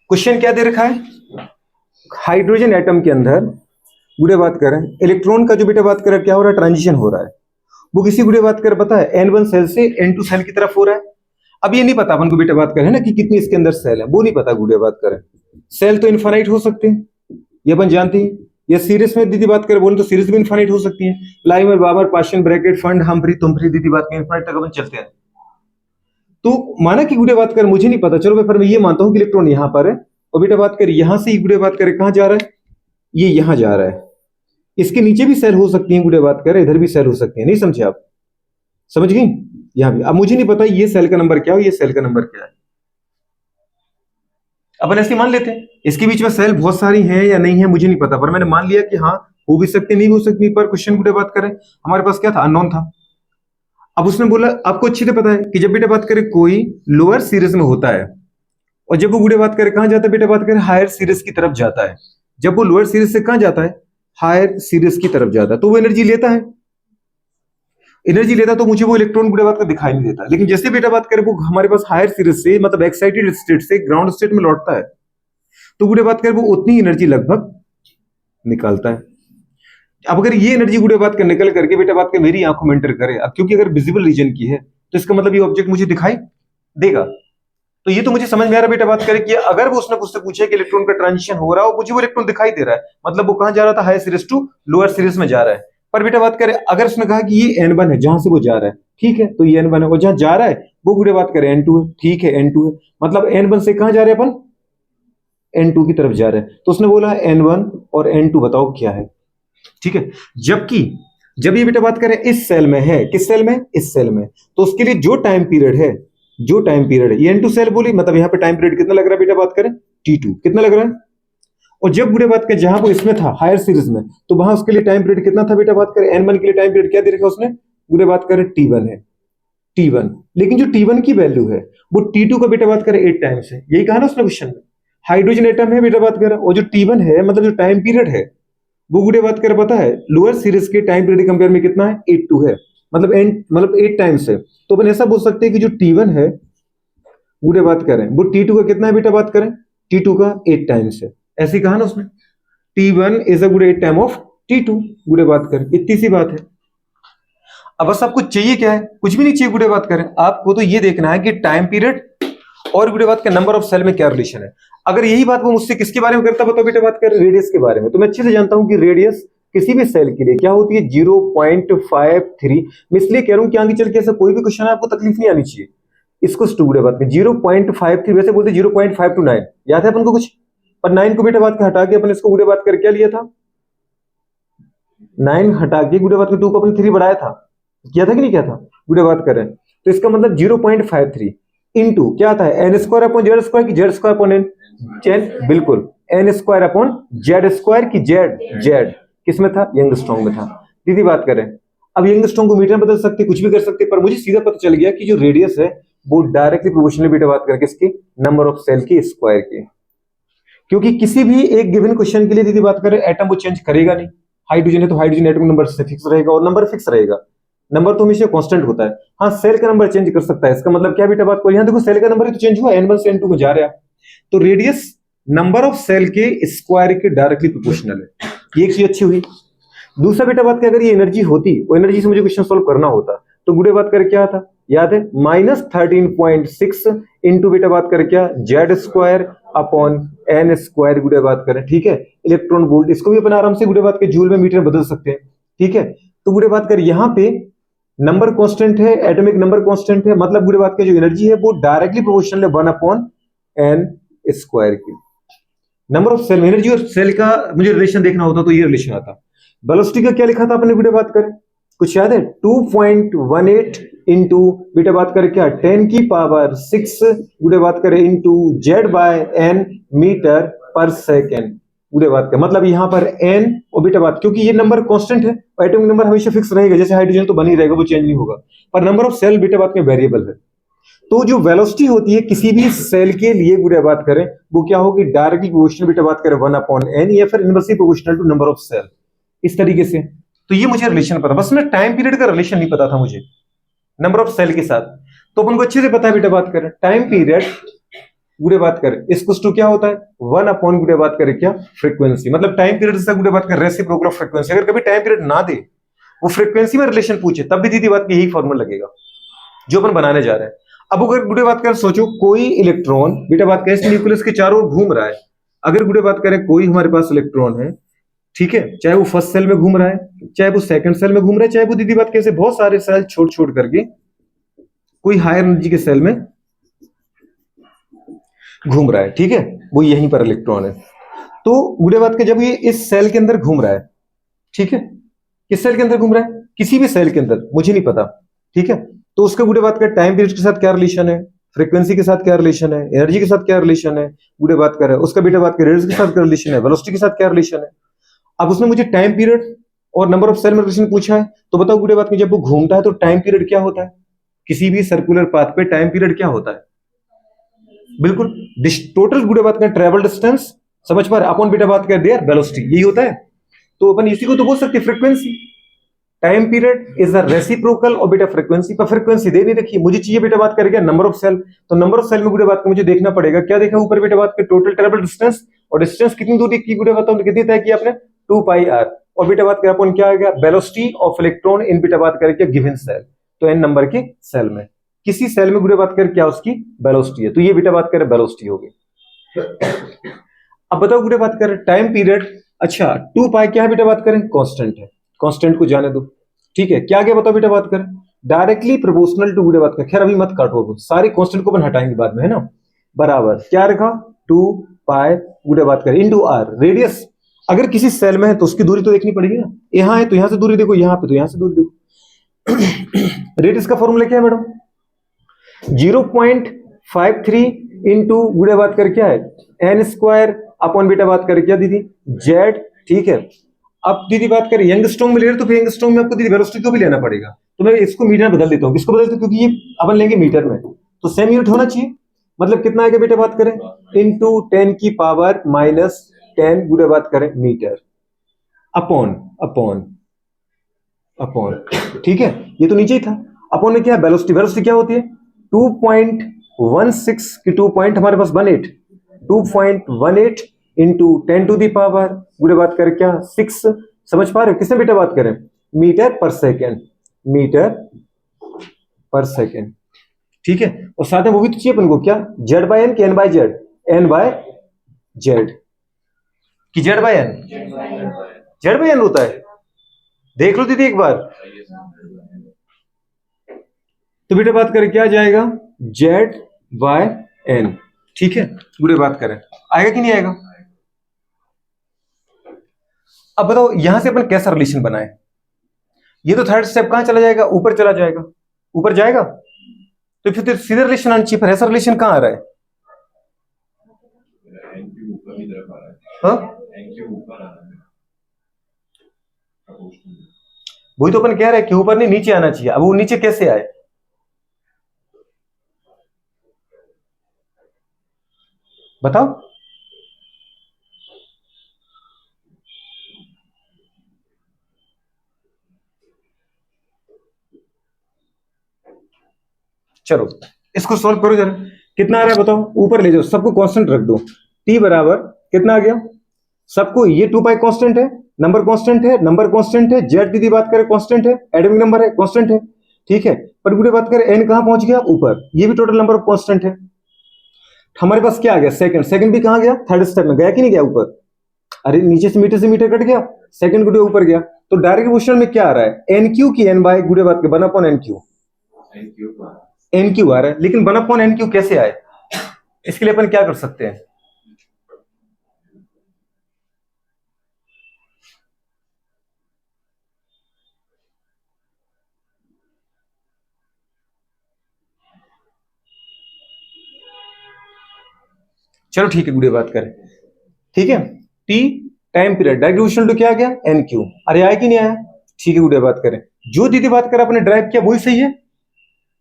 Question क्या दे रखा है? हाइड्रोजन एटम के अंदर गुड़े बात करें इलेक्ट्रॉन का जो बेटा बात करें क्या हो रहा है, ट्रांजिशन हो रहा है। वो किसी गुड़े बात कर पता है N1 सेल से N2 सेल की तरफ हो रहा है। अब ये नहीं पता अपन को बेटा बात करें ना कि कितनी इसके अंदर सेल है, वो नहीं पता गुड़े बात करें। सेल तो इनफाइनाइट हो सकते हैं, ये अपन जानते हैं। या सीरीज में दीदी बात करें बोले तो सीरीज भी इनफाइनाइट हो सकती है। Lyman, Balmer, Paschen, Brackett, Pfund, Humphrey, तुम्फ्री दीदी बात करें इनफाइनाइट तक अपन चलते हैं। तो माना कि गुड़े बात कर मुझे नहीं पता, चलो पर मैं ये मानता हूं कि इलेक्ट्रॉन यहां पर है और बेटा बात कर यहां से गुड़े बात करे कहां जा रहा है, ये यहां जा रहा है। इसके नीचे भी सेल हो सकती है गुड़े बात करे, इधर भी सेल हो सकती है। नहीं समझे आप? समझ गई? यहां भी अब मुझे नहीं पता ये सेल का नंबर क्या हो, ये सेल का नंबर क्या है। अपन ऐसे मान लेते हैं इसके बीच में सेल बहुत सारी हैं या नहीं है मुझे नहीं पता, पर मैंने मान लिया कि हाँ हो भी सकती नहीं हो सकती। पर क्वेश्चन गुड़े बात करें हमारे पास क्या था, अननोन था। अब उसने बोला आपको अच्छी तरह पता है कि जब बेटा बात करे कोई लोअर सीरीज में होता है और जब वो गुड़े बात करे कहां जाता है, बेटा बात करे हायर सीरीज की तरफ जाता है। जब वो लोअर सीरीज से कहां जाता है, हायर सीरीज की तरफ जाता है, तो वो एनर्जी लेता है। एनर्जी लेता तो मुझे वो इलेक्ट्रॉन गुड़े बात कर दिखाई नहीं देता। लेकिन जैसे बेटा बात करे वो हमारे पास हायर सीरीज से मतलब एक्साइटेड स्टेट से ग्राउंड स्टेट में लौटता है, तो गुड़े बात करे वो उतनी एनर्जी लगभग निकालता है। अब अगर ये एनर्जी गुड़े बात कर निकल करके बेटा बात कर मेरी आंखों में एंटर करे, अब क्योंकि अगर विजिबल रीजन की है तो इसका मतलब ये ऑब्जेक्ट मुझे दिखाई देगा। तो ये तो मुझे समझ में आ रहा बेटा बात करे कि अगर वो उसने मुझसे पूछे कि इलेक्ट्रॉन का ट्रांजिशन हो रहा है और मुझे वो इलेक्ट्रॉन दिखाई दे रहा है, मतलब वो कहां जा रहा था, higher series to lower series में जा रहा है। पर बेटा बात करे अगर उसने कहा कि ये N1 है जहां से वो जा रहा है, ठीक है, तो ये N1 है और जहां जा रहा है वो गुड़े बात करे N2 है, ठीक है, N2 है, मतलब N1 से कहां जा रहे हैं अपन, N2 की तरफ जा रहे हैं। तो उसने बोला N1 और N2 बताओ क्या है, ठीक है। जबकि जब ये बेटा बात करें इस सेल में है, किस सेल में, इस सेल में, तो उसके लिए जो टाइम पीरियड है, जो टाइम पीरियड है ये N2 सेल बोली, मतलब यहां पे टाइम पीरियड कितना लग रहा है बेटा बात करें, T2 कितना लग रहा है। और जब बुढ़े बात करें जहां वो इसमें था हायर सीरीज में, तो वहां उसके लिए टाइम पीरियड कितना था बेटा बात करें, N1 के लिए टाइम पीरियड क्या दे रखा उसने, बुढ़े बात करें T1 है, T1। लेकिन जो T1 की वैल्यू है वो T2 का बेटा बात करें 8 टाइम्स है। यही कहा ना उसने क्वेश्चन में, हाइड्रोजन एटम है बेटा बात करें और जो T1 है मतलब जो टाइम पीरियड है वो गुड़े बात कर पता है लोअर सीरीज के टाइम पीरियड कंपेयर में कितना है, 8 है, मतलब एन मतलब 8 टाइम्स है। तो अपन ऐसा बोल सकते हैं कि जो T1 है गुड़े बात करें वो T2 का कितना है बेटा बात करें, T2 का 8 टाइम्स है। ऐसे ही कहा ना उसने, T1 is a good 8 time of T2 गुड़े बात करें, इतनी सी बात है। अब बस आपको चाहिए क्या है, कुछ भी नहीं चाहिए गुड़े बात करें, आपको तो ये देखना है कि टाइम पीरियड और गुड़े बात के नंबर ऑफ सेल में क्या रिलेशन है। अगर यही बात वो मुझसे किसके बारे में करता बताओ बेटा बात करें, रेडियस के बारे में, तो मैं अच्छे से जानता हूं कि रेडियस किसी भी सेल के लिए क्या होती है 0.53। मैं इसलिए कह रहा हूं कि आगे चल के ऐसा कोई भी क्वेश्चन है आपको तकलीफ नहीं आनी चाहिए। इसको स्टूडेंट बात करें 0.53, वैसे बोलते 0.529, याद है अपन को कुछ, पर 9 को बेटा बात के हटा के अपन इसको गुड़े बात कर क्या लिया था, 9 हटा के गुड़े बात के 2 को अपन 3 बढ़ाया था, किया था कि नहीं किया था गुड़े बात करें। तो इसका मतलब 0.53 इंटू क्या आता है, N square upon Z square की Z square upon N, Z बिल्कुल, N square upon Z square की जेड, जेड किसमें था, यंगस्ट्रॉन्ग में था। दीदी बात करें अब यंगस्ट्रॉन्ग को मीटर में बदल सकते, कुछ भी कर सकते, पर मुझे सीधा पता चल गया कि जो रेडियस है वो डायरेक्टली प्रोपोर्शनल बेटा बात करें किसकी, नंबर ऑफ सेल की स्क्वायर की। क्योंकि किसी भी एक गिवन क्वेश्चन के लिए दीदी बात करें एटम वो चेंज करेगा नहीं। हाइड्रोजन है तो हाइड्रोजन एटम नंबर से फिक्स रहेगा और नंबर फिक्स रहेगा, नंबर तो हमेशा कांस्टेंट होता है। हाँ सेल का नंबर चेंज कर सकता है, इसका मतलब क्या बेटा बात को, यहां देखो सेल का नंबर ही तो चेंज हुआ, N1 से N2 में जा रहा है। तो रेडियस नंबर ऑफ सेल के स्क्वायर के डायरेक्टली प्रोपोर्शनल है, ये एक चीज अच्छी हुई। दूसरा बेटा बात क्या, अगर ये एनर्जी होती, वो एनर्जी से मुझे क्वेश्चन सॉल्व करना होता, तो गुड़े बात कर क्या था, याद है -13.6 इंटू बेटा बात कर क्या, Z square upon N square गुड़े बात करें, ठीक है। इलेक्ट्रॉन वोल्ट इसको भी अपन आराम से गुड़े बात के जूल में मीटर बदल सकते हैं, ठीक है। तो गुड़े बात कर यहाँ पे नंबर कांस्टेंट है, एटॉमिक नंबर कांस्टेंट है, मतलब गुड़े बात की जो एनर्जी है वो डायरेक्टली प्रोपोर्शनल है 1 अपॉन एन स्क्वायर की। नंबर ऑफ सेल, एनर्जी और सेल का मुझे रिलेशन देखना होता तो ये रिलेशन आता। वेलोसिटी का क्या लिखा था अपने गुड़े बात करें, कुछ याद है, 2.18 इंटू बेटा बात करें क्या 10 की पावर 6 गुड़े बात करें into Z by N metre पर सेकेंड गुड़े बात करें, मतलब यहां पर एन और बेटा बात, क्योंकि ये नंबर कांस्टेंट है और एटॉमिक नंबर हमेशा फिक्स रहेगा, जैसे हाइड्रोजन तो बनी रहेगा वो चेंज नहीं होगा, पर नंबर ऑफ सेल बेटा बात में वेरिएबल है। तो जो वेलोसिटी होती है किसी भी सेल के लिए गुड़े बात करें वो क्या होगी, डायरेक्टली प्रोपोर्शनल बेटा बात करें 1 अपॉन एन या फिर inversely proportional to number of cell, इस तरीके से। तो ये मुझे रिलेशन पता, बस मैं टाइम पीरियड का रिलेशन नहीं पता था मुझे नंबर ऑफ सेल के साथ। तो अपन को अच्छे से पता है बेटा बात करें टाइम पीरियड गुणे बात करें इसको टू क्या होता है 1 अपॉन गुणे बात करें क्या फ्रीक्वेंसी, मतलब टाइम पीरियड से गुणे बात करें रेसिप्रोकल ऑफ फ्रीक्वेंसी। अगर कभी टाइम पीरियड ना दे वो फ्रीक्वेंसी में रिलेशन पूछे तब भी दीदी बात की यही फॉर्मूला लगेगा जो अपन बनाने जा रहे हैं। अब अगर गुणे बात करें सोचो कोई इलेक्ट्रॉन बेटा बात करें न्यूक्लियस के चारों ओर घूम रहा है। अगर गुणे बात करें कोई हमारे पास इलेक्ट्रॉन है, ठीक है, चाहे वो फर्स्ट सेल में घूम रहा है, चाहे वो सेकंड सेल में घूम रहा है, चाहे वो दीदी बात कैसे बहुत सारे सेल छोड़ छोड़ करके कोई हायर एनर्जी के सेल में घूम रहा है, ठीक है, वो यहीं पर इलेक्ट्रॉन है। तो गुणे बात के जब ये इस सेल के अंदर घूम रहा है, ठीक है, किस सेल के अंदर घूम रहा है किसी भी सेल के अंदर मुझे नहीं पता, ठीक है, तो उसका गुणे बात कर टाइम पीरियड के साथ क्या रिलेशन है, फ्रीक्वेंसी के साथ क्या रिलेशन है, एनर्जी के साथ क्या रिलेशन है, गुणे बात कर उसका बेटा बात कर रेडियस के साथ क्या रिलेशन है, वेलोसिटी के साथ क्या रिलेशन है। अब उसने मुझे टाइम पीरियड और नंबर ऑफ सेल में रिलेशन पूछा है, तो बताओ गुणे बात में जब वो घूमता है तो टाइम पीरियड क्या होता है, किसी भी सर्कुलर पाथ पे टाइम पीरियड क्या होता है, बिल्कुल टोटल गुणे बात कर ट्रेवल डिस्टेंस समझ पा रहे अपॉन बेटा बात कर देयर वेलोसिटी, यही होता है। तो अपन इसी को तो बोल सकते हैं frequency. Time period is the reciprocal और बेटा फ्रीक्वेंसी, पर फ्रीक्वेंसी दे नहीं रखी, मुझे चाहिए बेटा बात करेगा नंबर ऑफ सेल, तो नंबर ऑफ सेल में गुणे बात कर मुझे देखना पड़ेगा क्या देखा ऊपर बेटा बात कर टोटल ट्रेवल डिस्टेंस, और डिस्टेंस कितनी दूरी की गुणे बात कितनी तय की आपने 2 पाई आर, और बेटा बात कर अपन क्या आ गया वेलोसिटी ऑफ इलेक्ट्रॉन इन बेटा बात करके गिवन सेल, तो एन नंबर के सेल में किसी सेल में गुणे बात कर क्या उसकी वेलोसिटी है, तो ये बेटा बात कर वेलोसिटी होगी। अब बताओ गुणे बात कर टाइम पीरियड, अच्छा 2 पाई क्या है बेटा बात करें कांस्टेंट है, कांस्टेंट को जाने दो, ठीक है, क्या क्या बताओ बेटा बात करें डायरेक्टली प्रोपोर्शनल टू गुणे बात कर, खैर अभी मत काटो सारी कांस्टेंट को अपन हटाएंगे बाद में है ना, बराबर क्या रखा 2 पाई गुणे बात कर इनटू आर रेडियस, अगर किसी सेल में है तो उसकी दूरी तो देखनी पड़ेगी ना, यहां है तो यहां से दूरी देखो, यहां पे तो यहां से दूरी देखो। रेडियस का फॉर्मूला क्या है मैडम 0.53 इंटू गुणे बात कर क्या है एन स्क्वायर अपॉन बेटा बात कर क्या दीदी जेड, ठीक है। अब दीदी बात करें यंगस्ट्रॉन्ग में ले रहे तो फिर यंगस्ट्रॉन्ग में आपको दीदी वेलोसिटी को भी लेना पड़ेगा, तो मैं इसको मीटर में बदल देता हूं, किसको बदलते हूं क्योंकि ये अपन लेंगे मीटर में, तो सेम यूनिट होना चाहिए, मतलब कितना आएगा बेटा बात करें इंटू 10 की पावर -10 गुणे बात करें मीटर अपॉन अपॉन अपॉन, ठीक है, ये तो नीचे ही था, अपॉन में क्या है वेलोसिटी, वेलोसिटी क्या होती है 2.16 की 2 पॉइंट हमारे पास 18 2.18 इंटू 10 टू दी पावर गुणे बात कर क्या 6, समझ पा रहे हो किसने बेटा बात करें मीटर पर सेकेंड, मीटर पर सेकेंड, ठीक है, और साथ में वो भी तो चाहिए अपन को क्या जेड बाय एन की N by Z, N by Z की Z by N, Z by N होता है, देख लो दीदी एक बार, तो बेटा बात करें क्या जाएगा जेड बाय एन, ठीक है, गुणे बात करें आएगा कि नहीं आएगा। अब बताओ यहां से अपन कैसा रिलेशन बनाए, ये तो थर्ड स्टेप कहां चला जाएगा ऊपर चला जाएगा, ऊपर जाएगा तो फिर तो सीधा रिलेशन आना चाहिए, पर ऐसा रिलेशन कहां आ रहा है हाँ? वही तो अपन कह रहे हैं कि ऊपर नहीं नीचे आना चाहिए, अब वो नीचे कैसे आए बताओ, चलो इसको सॉल्व करो जरा, कितना आ रहा है बताओ, ऊपर ले जाओ सबको कांस्टेंट रख दो, टी बराबर कितना आ गया सबको, ये 2 पाई कांस्टेंट है, नंबर कांस्टेंट है, नंबर कांस्टेंट है, जेड दीदी बात करें कांस्टेंट है, एटॉमिक नंबर है कांस्टेंट है, ठीक है, पर गुणे बात करें एन कहां पहुंच गया ऊपर, ये भी टोटल नंबर ऑफ कांस्टेंट है, हमारे पास क्या आ गया सेकंड, सेकंड भी कहां गया थर्ड स्टेप में गया कि नहीं गया ऊपर, अरे नीचे से मीटर कट गया, सेकंड गुणे ऊपर गया, तो डायरेक्ट क्वेश्चन में क्या आ रहा है एन क्यू की एन बाय गुणे बात के 1 upon N Q, N Q आ रहा है, लेकिन 1 अपॉन एन क्यू कैसे आए, इसके लिए अपन क्या कर सकते हैं, चलो ठीक है गुड़े बात करें, ठीक है, T time period direct question तो क्या आ गया एन क्यू, अरे आया कि नहीं आया, ठीक है गुड़े बात करें, जो दीदी बात करें अपने ड्राइव किया वही सही है,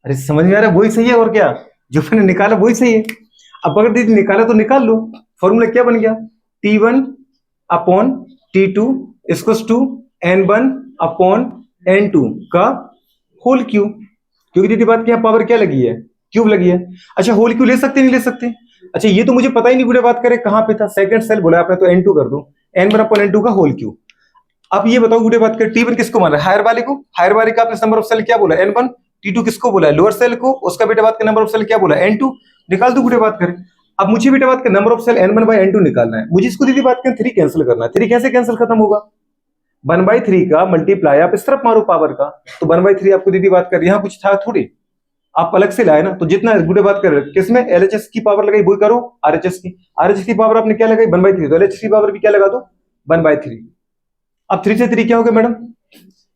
अरे समझ में आ रहा है वही सही है, और क्या जो मैंने निकाला वही सही है, अब अगर दीदी निकाला तो निकाल लो, फॉर्मूला क्या बन गया T1 upon T2 equals to N1 upon N2 का होल क्यूब, क्योंकि दीदी बात क्या पावर क्या लगी है क्यूब लगी है, अच्छा होल क्यूब ले सकते नहीं ले सकते, अच्छा ये तो मुझे पता ही नहीं गुड़े बात करें कहां पे था, सेकंड सेल बोला आपने तो n2 कर दो, n1 अपॉन n2 का होल क्यूब। अब ये बताओ गुड़े बात करें T1 किसको मान रहा है, हायर वाले को, हायर वाले का आपने नंबर ऑफ सेल क्या बोला n1, T2 किसको बोला है लोअर सेल को, उसका बेटा बात का नंबर ऑफ सेल क्या बोला n2, निकाल दो गुड़े बात करें। अब मुझे बेटा बात का number of cell n1 bye n2 निकालना है, मुझे इसको दीदी बात करें 3 कैंसिल करना है। 3 कैसे कैंसिल खत्म होगा, 1/3 का मल्टीप्लाई आप इस तरफ मारो पावर का, तो 1/3 आपको दीदी बात कर, यहाँ कुछ था थोड़ी, आप अलग से लाए ना, तो जितना गुड़े बात कर किसमें एलएचएस की पावर लगाई वही करो, आरएचएस की पावर आपने क्या लगाई 1/3, तो एलएचएस की पावर भी क्या लगा दो 1/3। अब 3 से 3 क्या हो गया मैडम,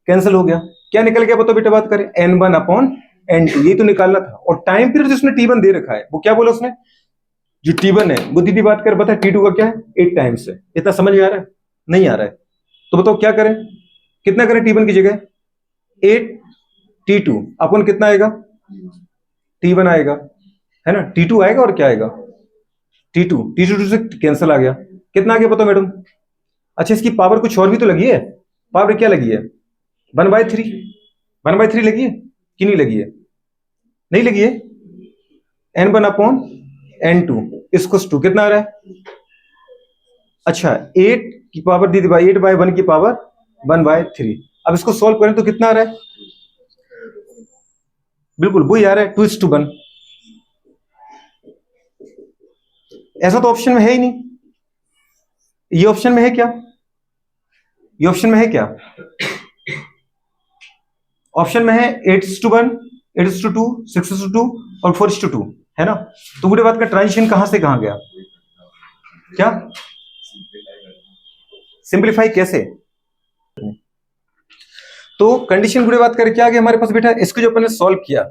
कैंसिल हो गया, क्या निकल गया बताओ बेटा बात करें n1 अपॉन n2, ये तो निकालना था। और टाइम पीरियड जिसने t1 दे रखा है वो क्या बोला उसने, जो t1 है वो दीदी बात कर बता t2 का क्या है 8 टाइम्स है, इतना समझ में आ रहा है, नहीं आ रहा है तो बताओ क्या करें, कितना करें t1 की जगह 8 t2 अपन कितना आएगा t1 आएगा है ना, t2 आएगा और क्या आएगा t2 से कैंसिल आ गया, कितना आ गया बताओ मैडम। अच्छा इसकी पावर कुछ और भी तो लगी है, पावर क्या लगी है 1/3 लगी है कि नहीं लगी है, नहीं लगी है, n1 अपॉन n2 इसको 2 कितना आ रहा है, अच्छा 8 की पावर दीदी भाई 8/1 की पावर 1/3। अब इसको सॉल्व करें तो कितना आ रहा है, बिल्कुल वही आ रहा है 2:1। ऐसा तो ऑप्शन में है ही नहीं, ये ऑप्शन में है क्या, ये ऑप्शन में है क्या, ऑप्शन में है 8:1, 8:2, 6:2 और 4:2 है ना, तो पूरे बात का ट्रांजिशन कहां से कहां गया, क्या सिंप्लीफाई कैसे, तो कंडीशन पूरे बात करके आगे हमारे पास बेटा इसको जो अपन ने सॉल्व किया,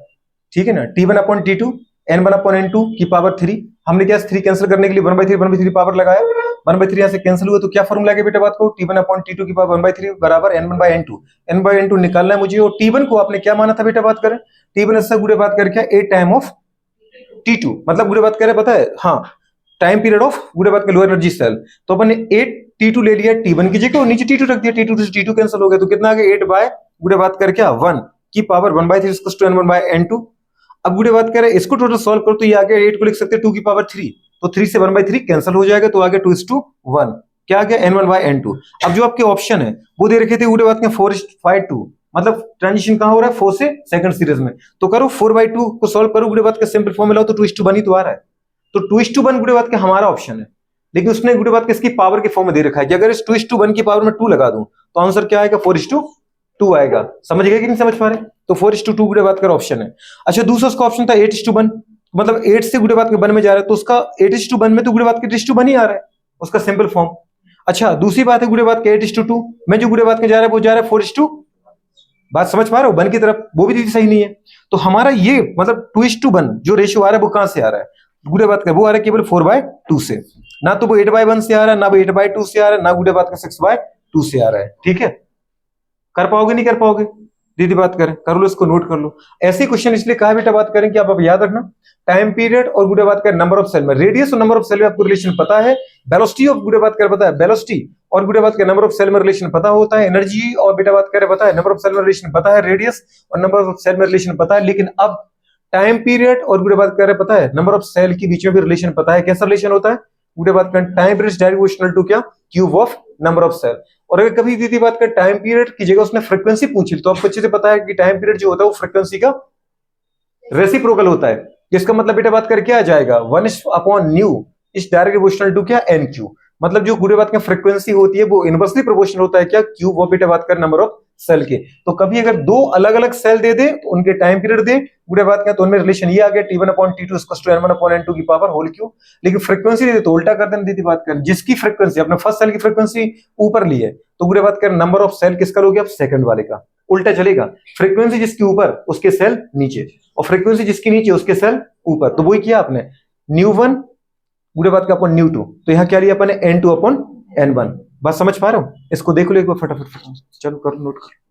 ठीक है ना, t1 upon t2 n1 upon n2 की पावर 3, हमने क्या 3 कैंसिल करने के लिए 1/3 पावर लगाया, 1/3 यहां से कैंसिल हुआ तो क्या फॉर्मूला है बेटा बात को, t1 अपॉन t2 की पावर 1/3 बराबर n1/n2 निकालना है मुझे, और t1 को आपने क्या माना था बेटा बात करें, t1 इससे गुड़े बात करके 8 टाइम ऑफ t2, मतलब गुड़े बात करे पता है, हाँ टाइम पीरियड ऑफ गुड़े बात के लोअर एनर्जी सेल, तो अपन ने 8 t2 ले लिया t1 की जगह और नीचे t2 रख दिया, t2 से t2 कैंसिल हो गया, तो कितना आ गया 8 बाय गुड़े बात करके 1 की पावर 1/3 n1/n2। अब गुड़े बात करें इसको टोटल सॉल्व करो तो ये आगे 8 को लिख सकते हैं 2 की पावर 3, तो 3 से 1/3 कैंसिल हो जाएगा, तो आगे 2:1 क्या आ गया n1/n2। अब जो आपके ऑप्शन है वो दे रखे थे गुड़े बात के 4:2, मतलब ट्रांजिशन कहां हो रहा है 4 से सेकंड सीरीज में, तो करो 4/2 को सॉल्व करो गुड़े बात का सिंपल फॉर्म मिलाओ तो 2:1 ही तो आ रहा है, तो 2:1 गुड़े बात का हमारा ऑप्शन है, लेकिन उसने गुड़े बात का इसकी पावर के फॉर्म में दे रखा है कि अगर इस 2:1 की पावर में 2 लगा दूं तो आंसर क्या आएगा 4:2 आएगा, समझ गए कि नहीं समझ पा रहे, तो 4:2 गुड़े बात का ऑप्शन है। अच्छा दूसरा उसका ऑप्शन था 8:1, मतलब 8 से गुड़े बात के 1 में जा रहा है, तो उसका 8:1 में तो गुड़े बात के 8:1 ही आ रहा है उसका सिंपल फॉर्म। अच्छा दूसरी बात है गुड़े बात के 8:2 में जो गुड़े बात के जा रहा है वो जा रहा है 4:, बात समझ पा रहे हो 1 की तरफ, वो भी सही नहीं है, तो हमारा ये मतलब 2:1 जो रेशियो आ रहा है वो कहां से आ रहा है, गुड़े बात का वो आ रहा है केवल 4/2 से, ना तो वो 8/1 से आ रहा है, ना वो 8/2 से आ रहा है, ना गुड़े बात का 6/2 से आ रहा है, ठीक है, कर पाओगे नहीं कर पाओगे, दीदी बात करें कर लो, इसको नोट कर लो, ऐसे क्वेश्चन इसलिए कहा बेटा बात करें कि आप याद रखना टाइम पीरियड और गुड़े बात करें नंबर ऑफ सेल में, रेडियस और नंबर ऑफ सेल में आपको रिलेशन पता है, वेलोसिटी ऑफ गुड़े बात करें पता है, वेलोसिटी और गुड़े बात के नंबर ऑफ सेल में रिलेशन पता होता है, एनर्जी और बेटा बात करें पता है, नंबर ऑफ सेल में रिलेशन पता है, रेडियस और नंबर ऑफ सेल में रिलेशन पता है, लेकिन अब टाइम पीरियड और गुड़े बात करें पता है, नंबर ऑफ सेल के बीच में भी रिलेशन पता है, कैसा रिलेशन होता है गुड़े बात करें, time period directly proportional to क्या cube of number of cell. और अगर कभी दीदी बात करें टाइम पीरियड की जगह उसने फ्रीक्वेंसी पूछी तो आपको अच्छे से पता है कि टाइम पीरियड जो होता है वो फ्रीक्वेंसी का रेसिप्रोकल होता है, जिसका मतलब बेटा बात करके आ जाएगा 1/न्यू इस डायरेक्ट प्रोपोर्शनल टू क्या एन क्यू, मतलब जो गुड़े बात की फ्रीक्वेंसी होती है वो इनवर्सली प्रोपोर्शनल होता है क्या क्यू, वो बेटा बात कर नंबर ऑफ सेल के, तो कभी अगर दो अलग अलग सेल दे दे तो उनके टाइम पीरियड दे गुड़े बात का, तो उनमें रिलेशन ये आ गया t1/t2 n1/n2 की पावर होल क्यू, लेकिन फ्रीक्वेंसी दे तो उल्टा कर देना दीदी बात कर, जिसकी फ्रीक्वेंसी अपने फर्स्ट सेल की फ्रीक्वेंसी ऊपर ली है तो गुड़े बात कर नंबर ऑफ सेल किसका लोगे आप सेकंड वाले का, उल्टा चलेगा, फ्रीक्वेंसी जिसके ऊपर उसके सेल नीचे और फ्रीक्वेंसी जिसके नीचे उसके सेल ऊपर, तो वही किया आपने ν1 पूरे बात का अपन ν2, तो यहां क्या लिया अपन n2/n1, बात समझ पा रहे हो, इसको देख लो एक बार फटाफट, चलो करो नोट करो।